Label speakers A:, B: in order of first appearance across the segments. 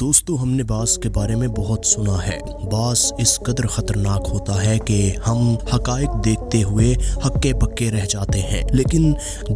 A: دوستو ہم نے باز کے بارے میں بہت سنا ہے۔ باز اس قدر خطرناک ہوتا ہے کہ ہم حقائق دیکھتے ہوئے ہکے بکے رہ جاتے ہیں، لیکن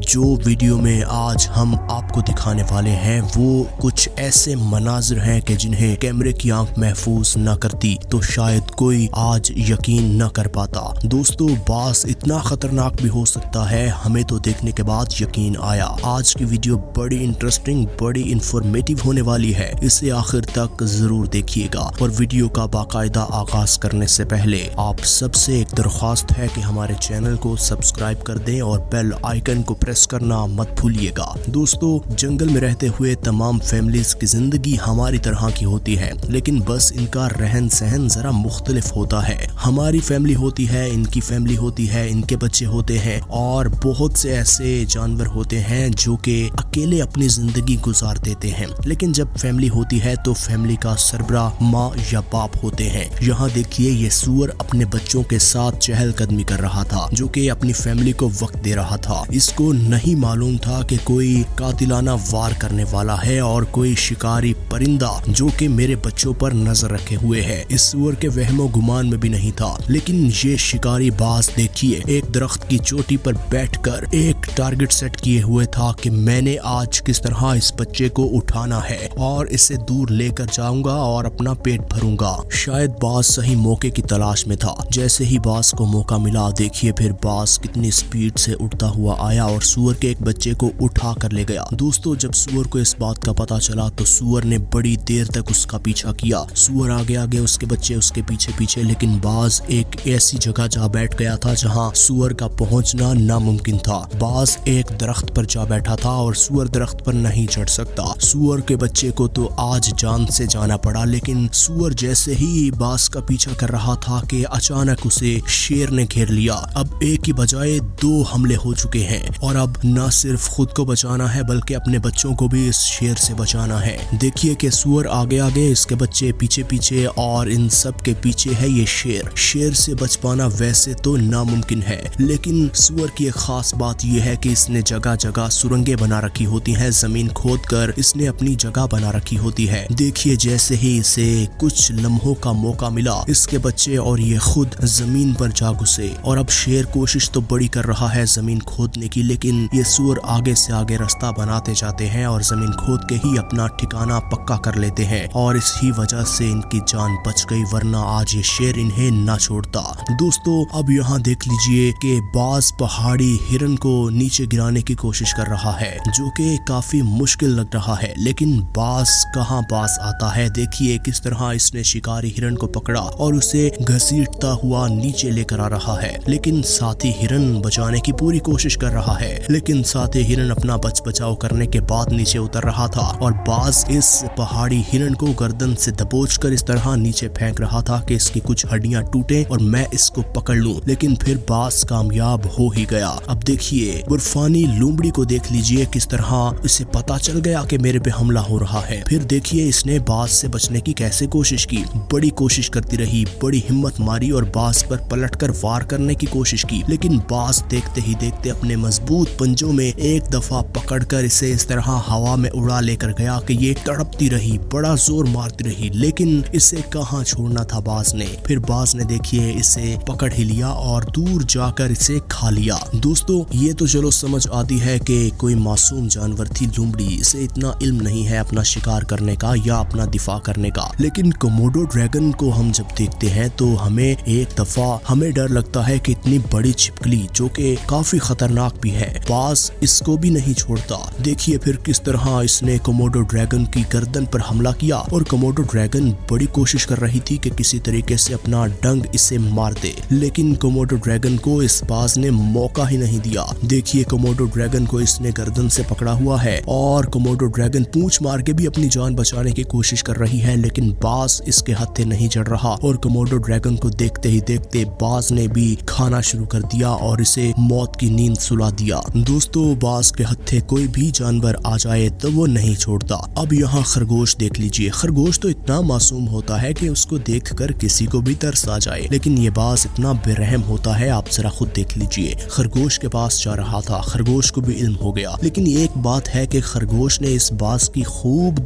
A: جو ویڈیو میں آج ہم آپ کو دکھانے والے ہیں وہ کچھ ایسے مناظر ہیں کہ جنہیں کیمرے کی آنکھ محفوظ نہ کرتی تو شاید کوئی آج یقین نہ کر پاتا۔ دوستو باز اتنا خطرناک بھی ہو سکتا ہے، ہمیں تو دیکھنے کے بعد یقین آیا۔ آج کی ویڈیو بڑی انٹرسٹنگ، بڑی انفارمیٹیو ہونے والی ہے، اسے آخر تک ضرور دیکھیے گا۔ اور ویڈیو کا باقاعدہ آغاز کرنے سے پہلے آپ سب سے ایک درخواست ہے کہ ہمارے چینل کو سبسکرائب کر دیں اور بیل آئیکن کو پریس کرنا مت بھولیے گا۔ دوستو جنگل میں رہتے ہوئے تمام فیملیز کی زندگی ہماری طرح کی ہوتی ہے، لیکن بس ان کا رہن سہن ذرا مختلف ہوتا ہے۔ ہماری فیملی ہوتی ہے، ان کی فیملی ہوتی ہے، ان کے بچے ہوتے ہیں، اور بہت سے ایسے جانور ہوتے ہیں جو کہ اکیلے اپنی زندگی گزار دیتے ہیں۔ لیکن جب فیملی ہوتی ہے تو فیملی کا سربراہ ماں یا باپ ہوتے ہیں۔ یہاں دیکھیے یہ سور اپنے بچوں کے ساتھ چہل قدمی کر رہا تھا، جو کہ اپنی فیملی کو وقت دے رہا تھا۔ اس کو نہیں معلوم تھا کہ کوئی قاتلانہ وار کرنے والا ہے اور کوئی شکاری پرندہ جو کہ میرے بچوں پر نظر رکھے ہوئے ہے۔ اس سور کے وہم و گمان میں بھی نہیں تھا، لیکن یہ شکاری باز دیکھیے ایک درخت کی چوٹی پر بیٹھ کر ایک ٹارگٹ سیٹ کیے ہوئے تھا کہ میں نے آج کس طرح اس بچے کو اٹھانا ہے اور اسے دور لے کر جاؤں گا اور اپنا پیٹ بھروں گا۔ شاید باز صحیح موقع کی تلاش میں تھا۔ جیسے ہی باز کو موقع ملا، دیکھیے پھر باز کتنی سپیڈ سے اڑتا ہوا آیا اور سور کے ایک بچے کو اٹھا کر لے گیا۔ دوستو جب سور کو اس بات کا پتا چلا تو سور نے بڑی دیر تک اس کا پیچھا کیا۔ سور آگے آگے، اس کے بچے اس کے پیچھے پیچھے، لیکن باز ایک ایسی جگہ جا بیٹھ گیا تھا جہاں سور کا پہنچنا ناممکن تھا۔ باز ایک درخت پر جا بیٹھا تھا اور سور درخت پر نہیں چڑھ سکتا۔ سور کے بچے کو تو آج جان سے جانا پڑا، لیکن سور جیسے ہی باز کا پیچھا کر رہا تھا کہ اچانک اسے شیر نے گھیر لیا۔ اب ایک ہی بجائے دو حملے ہو چکے ہیں، اور اب نہ صرف خود کو بچانا ہے بلکہ اپنے بچوں کو بھی اس شیر سے بچانا ہے۔ دیکھیے کہ سور آگے آگے، اس کے بچے پیچھے پیچھے، اور ان سب کے پیچھے ہے یہ شیر۔ شیر سے بچ پانا ویسے تو ناممکن ہے، لیکن سور کی ایک خاص بات یہ ہے کہ اس نے جگہ جگہ سرنگیں بنا رکھی ہوتی ہیں، زمین کھود کر اس نے اپنی جگہ بنا رکھی ہوتی ہے۔ دیکھیے جیسے ہی اسے کچھ لمحوں کا موقع ملا، اس کے بچے اور یہ خود زمین پر جا گھسے، اور اب شیر کوشش تو بڑی کر رہا ہے زمین کھودنے کی، لیکن یہ سور آگے سے آگے راستہ بناتے جاتے ہیں اور زمین کھود کے ہی اپنا ٹھکانہ پکا کر لیتے ہیں، اور اس ہی وجہ سے ان کی جان بچ گئی، ورنہ آج یہ شیر انہیں نہ چھوڑتا۔ دوستو اب یہاں دیکھ لیجئے کہ باز پہاڑی ہرن کو نیچے گرانے کی کوشش کر رہا ہے، جو کہ کافی مشکل لگ رہا ہے، لیکن باز کہاں باز آتا ہے۔ دیکھیے کس طرح اس نے شکاری ہرن کو پکڑا اور اسے گھسیٹتا ہوا نیچے لے کر آ رہا ہے، لیکن ساتھی ہرن بچانے کی پوری کوشش کر رہا ہے، لیکن ساتھی ہرن اپنا بچاؤ کرنے کے بعد نیچے اتر رہا تھا، اور باز اس پہاڑی ہرن کو گردن سے دبوچ کر اس طرح نیچے پھینک رہا تھا کہ اس کی کچھ ہڈیاں ٹوٹیں اور میں اس کو پکڑ لوں، لیکن پھر باز کامیاب ہو ہی گیا۔ اب دیکھیے برفانی لومڑی کو دیکھ لیجئے کس طرح اسے پتا چل گیا کہ میرے پہ حملہ ہو رہا ہے۔ پھر دیکھیے اس نے باز سے بچنے کی کیسے کوشش کی، بڑی کوشش کرتی رہی، بڑی ہمت ماری اور باز پر پلٹ کر وار کرنے کی کوشش کی، لیکن باز دیکھتے ہی دیکھتے اپنے مضبوط پنجوں میں ایک دفعہ پکڑ کر اسے اس طرح ہوا میں اڑا لے کر گیا کہ یہ تڑپتی رہی، بڑا زور مارتی رہی، لیکن اسے کہاں چھوڑنا تھا باز نے۔ پھر باز نے دیکھیے اسے پکڑ ہی لیا اور دور جا کر اسے کھا لیا۔ دوستو یہ تو چلو سمجھ آتی ہے کہ کوئی معصوم جانور تھی لومڑی، اسے اتنا علم نہیں ہے اپنا شکار کرنے کا یا اپنا دفاع کرنے کا، لیکن کوموڈو ڈریگن کو ہم جب دیکھتے ہیں تو ہمیں ایک دفعہ ڈر لگتا ہے کہ اتنی بڑی چھپکلی جو کہ کافی خطرناک بھی ہے، باز اس کو بھی نہیں چھوڑتا۔ دیکھیے پھر کس طرح اس نے کوموڈو ڈریگن کی گردن پر حملہ کیا، اور کوموڈو ڈریگن بڑی کوشش کر رہی تھی کہ کسی طریقے سے اپنا ڈنگ اسے مار دے، لیکن کوموڈو ڈریگن کو اس باز نے موقع ہی نہیں دیا۔ دیکھیے کوموڈو ڈریگن کو اس نے گردن سے پکڑا ہوا ہے، اور کوموڈو ڈریگن پونچھ مار کے بھی اپنی جان بچانے کی کوشش کر رہی ہے، لیکن باز اس کے ہتھے نہیں چڑھ رہا، اور کوموڈو ڈریگن کو دیکھتے ہی دیکھتے باز نے بھی کھانا شروع کر دیا اور اسے موت کی نیند سلا دیا۔ دوستو باز کے ہتھے کوئی بھی جانور آ جائے تو وہ نہیں چھوڑتا۔ اب یہاں خرگوش دیکھ لیجئے، خرگوش تو اتنا معصوم ہوتا ہے کہ اس کو دیکھ کر کسی کو بھی ترس آ جائے، لیکن یہ باز اتنا بے رحم ہوتا ہے، آپ ذرا خود دیکھ لیجئے۔ خرگوش کے پاس جا رہا تھا، خرگوش کو بھی علم ہو گیا، لیکن ایک بات ہے کہ خرگوش نے اس باز کی خوب